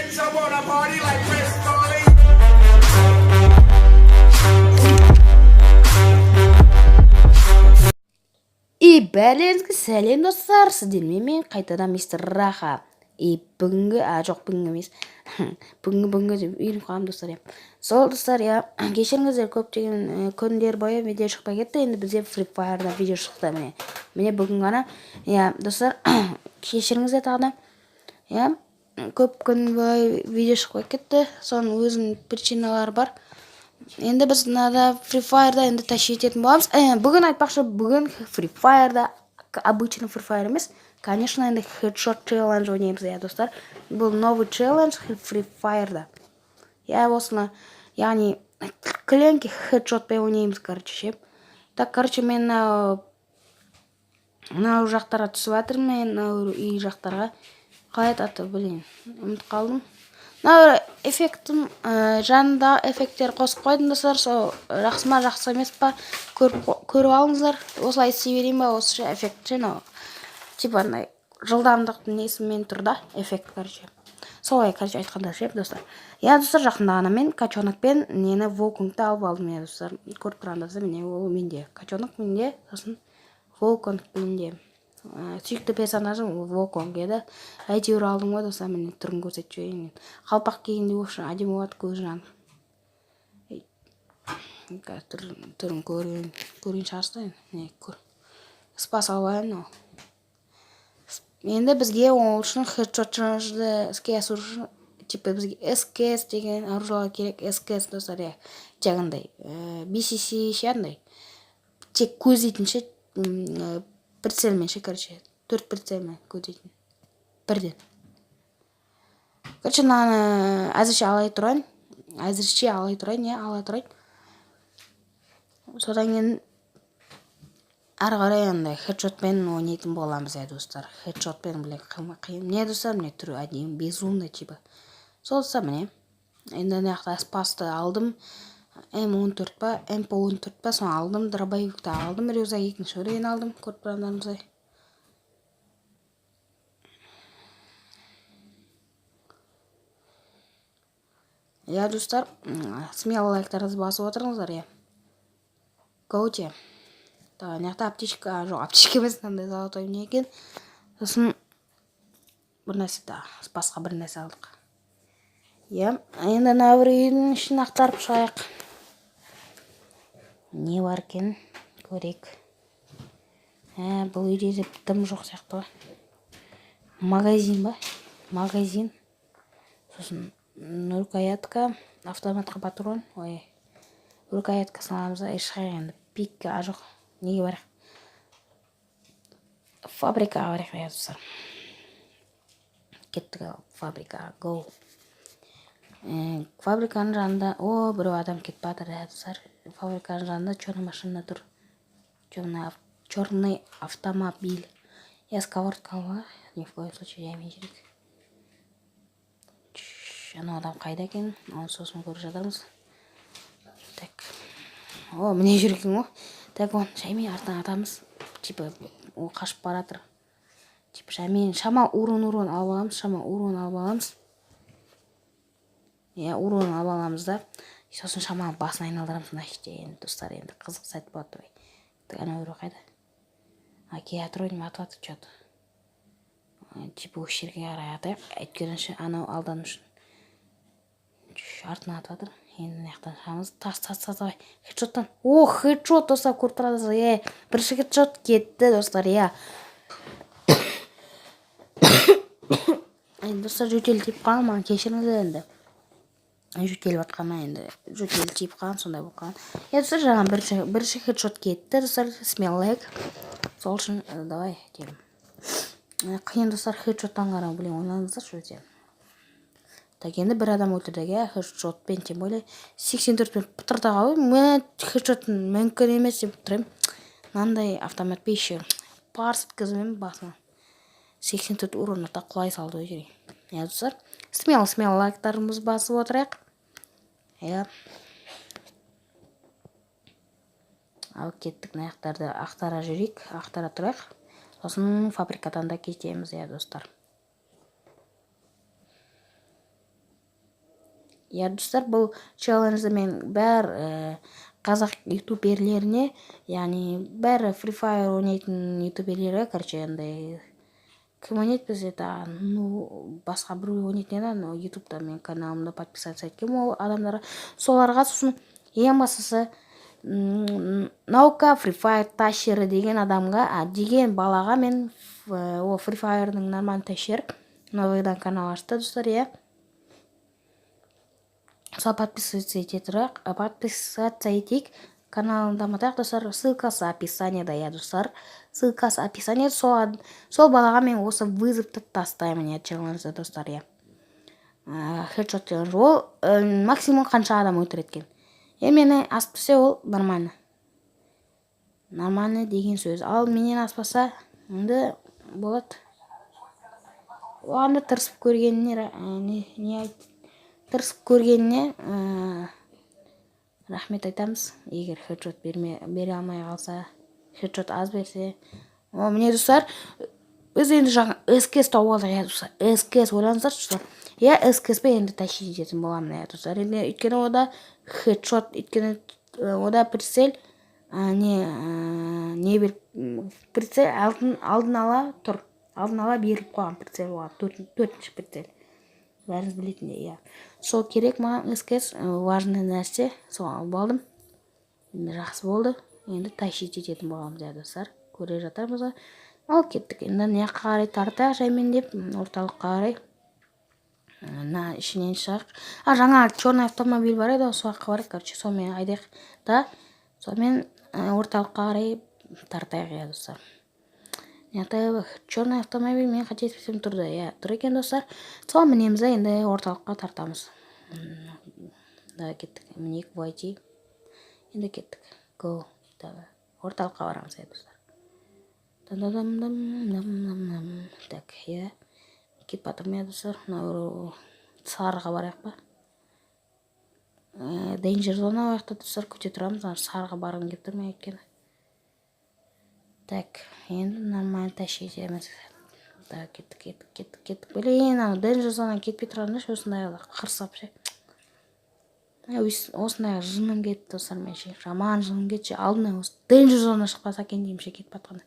bitch, I wanna party like Chris Farley. И бәлеңізге сәлем достар, сіздермен мен қайтадан мистер Раха. Бүгінгі, жоқ бүгінгі емес, бүгінгі деп үйреніп қалдым достар. Сол достар, кешіріңіздер, көптеген күндер бойы видео шықпай кетті. Енді бізде Free Fire'да видео шықты. Міне бүгін ғана, достар, кешіріңіздер тағы да. Көп күн бойы видео шықпай кетті. Соның өзінің причиналары бар. Енді біз мынада Free Fire'да енді тащить ететін боламыз. Бүгін айтпақшы, бүгін Free Fire'да обычный Free Fire емес, конечно, енді Headshot Challenge ойнаймыз, достар. Бұл новый челлендж Free Fire'да. Осыны, яғни, кленки хедшотпен ойнаймыз, короче. Так, мен мынау жақтарға түсіп жатырмын, мен үй жақтарға. Қалай аты, ұмытып қалдым. Эффектім жанында эффекттер қосып қойдым достар. Сол жақсы ма жақсы емес па көріп алыңыздар. Осылай істей берейін ба, осы эффект типа жылдамдықтың несімен тұрда эффект, короче. Солай, айтқанда достар. Достар, жақында ғана мен качонокпен нені волконгты алып алдым, достар. Көріп тұрғандасы, міне ол менде качонок, менде сосын волконг менде. Сүйікті персонажым волконг еді. Әйтеуір алдым ғой достар, міне түрін көрсетіп жіберейін. Қалпақ кигенде вообще әдемі болады, көзі жанып. Түрін көрген шығарсыздар. Спас алайын. Енді бізге ол үшін хедшот челленджді іске асыру үшін, типа бізге СКС деген оружиялар керек. СКС достар, жаңағындай BCC шандай. Тек көздейтінші прицельмен короче, 4 прицельмен көздейтін. Бірден. Короче, мынаны әзірше алай тұрайын. Содан кейін ары қарай андай хедшотпен ойнайтын боламыз, достар. Хедшотпен қиын. Не достар, міне түрі әдемі, безумный типа. Сол достар, міне. Енді мына спасты алдым. М14 па, М14 па, соны алдым, дробовикті алдым, рюкзак екінші өрейін алдым, көріп тұрғандарыңыздай. Достар, смело лайктарыңызды басып отырыңыздар, Гоуте. Нақта аптечка, жоқ, аптечка емес, мынандай золотой не екен. Сосын бір нәрсе спасқа бір нәрсе алдық. Енді бір үйдің ішін ақтарып шығайық. Не бар екен, көрек. Бұл үйде дым жоқ сияқты. Магазин ба? Магазин. Сосын рукоятка, автоматқа патрон. Рукоятка саламыз, шығайық. Пикка, жоқ. Неге бар? Фабрикаға барайық, достар. Кеттік фабрикаға, go. Фабриканың жанында, біреу адам кетіп жатыр, достар. Фабриканың жанында черный машина тұр. Черный автомобиль. Сковородка алға. Ни в коем случае жаймен жүрек. Ана адам қайда екен? Оны сосын көріп жатырмыз. Так. Міне жүрген ғой. Так, жаймен артынан атамыз. Типа, ол қашып баратыр. Типа, жаймен шама урон алып аламыз. Урон алып аламыз да. Сосын шама басын айналдырамыз. Енді достар, енді қызық сәт болады. Ана өрі қайда? Кеатройын матуаты чөт. Типа, осы жерге қарай атайық. Әйткенінше, анау алдан үшін. Артына атадыр. Енді наяқтан шығамыз. Тас, хедшоттан. Хедшот, достар, көріп тұрады. Бірінші хедшот кетті, достар, Достар, жөтел тиіп қалған, маған кешіріңіздер енді. Жөтел батқанма енді. Жөтел тиіп қалған, сондай болып қалған. Достар, жаңа бірінші хедшот кетті, достар, смеллайк. Сол үшін, давай, келім. Қиын, достар, хедшоттан қарау, ойланыңыздар, жөтел. Так, енді бір адам өлтірдіге, хедшотпен, тем более 84-пен пұтырда қалу, мен хедшоттың мүмкін емес деп тұрайым. Мынандай автоматпен еще парсып кізімем басына. 84 урынлықта құлай салды өй жерей. Достар, смело лайктарымыз басып отырайық. Ал кеттік наяқтарды ақтара жүрейік, ақтара тұрайық. Сосын фабрикадан да кетеміз, достар. иә достар, бұл челленджді мен бәр қазақ ютуберлеріне, яғни бәрі Free Fire ойнайтын ютуберлерге, короче, андай кім ойнайды бізде да, ну басқа біреу ойнайтын еді, но ютубта мен каналымда подписаться еткен ол адамдарға, соларға. Сосын ең бастысы наука Free Fire тащері деген адамға, деген балаға мен ол Free Fire'ның нормальный тащер новыйдан канал ашты достар, иә. Сол подписываться етейік, каналын дамытайық достар. Ссылкасы описаниеда, иә достар. Ссылкасы описаниеда. Сол балаға мен осы вызовты тастаймын, иә, челленджді достар, иә. Хедшот челлендж. Ол максимум қанша адам өлтіреді екен. Мені аспаса ол нормально. Нормально деген сөз. Ал менен аспаса, енді болады. Оғанда тырысып көргеніне тырысып көргеніне рахмет айтамыз. Егер хедшот бере алмай қалса, хедшот аз берсе. Міне достар, біз енді жаңа СКС тауып алдық, иә достар. СКС ойлаңыздар достар. Иә, СКС-пен енді тащить ететін боламын, иә достар. Енді өйткені ода хедшот, өйткені ода прицель, не бір прицель алдын ала тұр. Алдын ала беріп қойған прицель оған, төртінші прицель. Бәріңіз білетіндей, иә. Сол керек маған СКС, важный нәрсе. Сол алып алдым. Енді жақсы болды. Енді тащить ететін боламыз, иә достар. Көре жатармыз. Ал кеттік. Енді не қарай тартақ жаймен деп, орталыққа қарай. Ішінен шығақ. Жаңа черный автомобиль бар еді, соғаққа барайық, короче, сонымен айдайық да. Сонымен орталыққа қарай тартайық, иә достар. Черный автомобиль мен қателеспесем тұрды, иә, тұр екен достар. Сол мінеміз, енді орталыққа тартамыз. Да, кеттік. Мінек войти. Енді кеттік. Go. Орталыққа барамыз, иә достар. Так, иә. Кет батырм, иә достар. Сарыға барайық ба? Danger зона ояқта достар, көте тұрамыз. Сарыға барғым кеп тұр ма екен? Так, енді нормально тащить етеміз. Да, кеттік. Блин, Danger зона кетпей тұрғанда ше, осындай қырсап ше. Осындай жыным кетті достар, мен ше. Жаман жыным кетші. Алдына осы Danger зона шықпаса екен деймін ше, кетіп батқанда.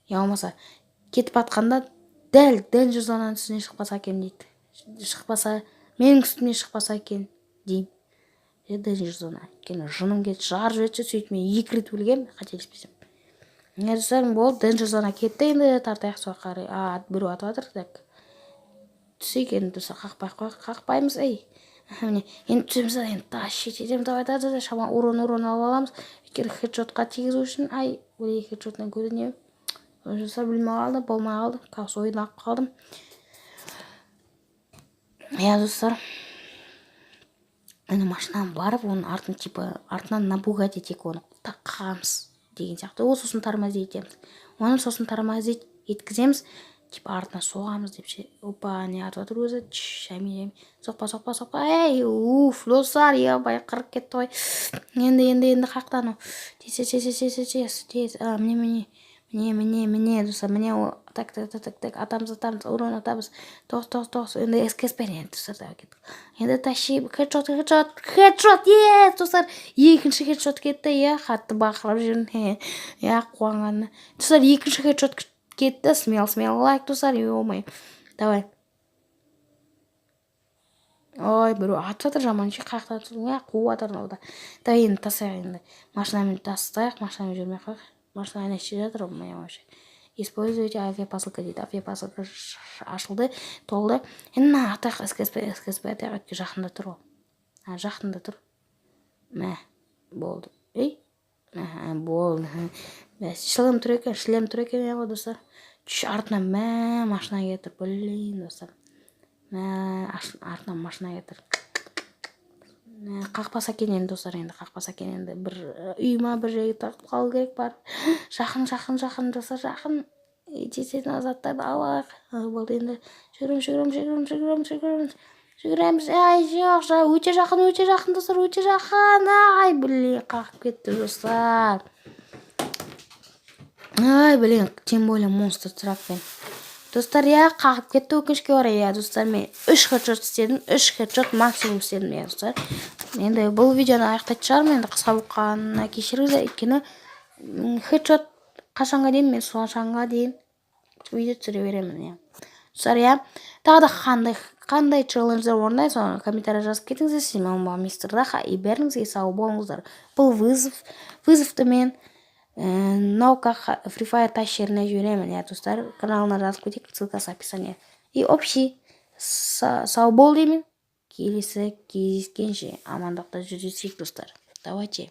Я болмаса, кетіп батқанда дәл Danger зонаның үстіне шықпаса екен дейді. Шықпаса, менің үстіме шықпаса екен деймін. Danger зона. Жыным кетті, жарып жетші, сөйтіп мен 2 рет өлгем, қателеспесем. Достар, болды, Danger зона кетті, енді тартайық соға қарай. Біреу атып атыр, так. Түсейік енді достар, қақпаймыз, ей. Енді түсеміз, енді тащить етем деп айтады, шама урон алып аламыз. Өйткені хедшотқа тигізу үшін, хедшотынан көрінемін. Достар, білмей қалды, болмай қалды, каус ойын ақ қалдым. Я достар, енді машинам барып, оның артынан на Бугатти тек оны таққамыз деген сияқты. Ол сосын тормозить етеміз. Оны сосын тормозить еткіземіз, артына соғамыз деп ше. Опа, не атып отыр өзі. Шәме. Соқпа. Ей, достар, ебай, қырып кетті ғой. Енді қақтану. Тез. Міне, достар, міне, так, атамыз, урон атамыз. Тоғыз. Енді СКС-пен енді, достар, кеттік. Енді тащи, хедшот, достар, екінші хедшот кетті, қатты бақырып жүрін, қуанғанына. Достар, екінші хедшот кетті, смел лайк, достар, ой, давай. Ой, біреу атып жатыр, жаман ше, қақтап тұрдың, қуып жатыр олда. Давай енді тастайық енді. Машинамен тастайық, машинамен жүрмей қойық. Машина айнашты жатыр, олмай вообще. Используйте авиапосылка дейді. Авиапосылка ашылды, толды. Енді атайық СКС-пен атайық, өтке жақында тұр ол. Жақында тұр. Болды. Болды. Шлем тұр екен, достар. Артынан машина кетір, блин, достар. Артынан машина кетір. Қақпаса екен енді, достар, қақпаса екен енді. Бір үйма бір жерге тартып қалу керек бар. Жақын, достар, жақын. Жететін азаттарды алайық. Болды енді. Жүгіреміз. Жоқ, өте жақын, достар, өте жақын. Блин, қақып кетті, достар. Блин, тем более монстр тракпен. Достар, я қағып кетті өкінішке орай, я достар, мен 3 хедшот істедім, 3 хедшот максимум істедім, я достар. Енді бұл видеоны аяқтайтын шығармын, енді қысқа болғанына кешіріңіздер, өйткені хедшот қашанға дейін, мен соншанға дейін видео түсіре беремін, я. Достар, я тағы да қандай челлендждер орындайын, соны комментария жазып кетіңіздер. Менің бағым мистер Раха, и бәріңізге сау болыңыздар. Бұл вызовты мен наука Free Fire тащеріне жіберемін, я достар. Каналына жазып кетейік, ссылка с описания. И общий сау бол деймін. Келесі кездескенше амандықта жүздесейік, достар. Давайте.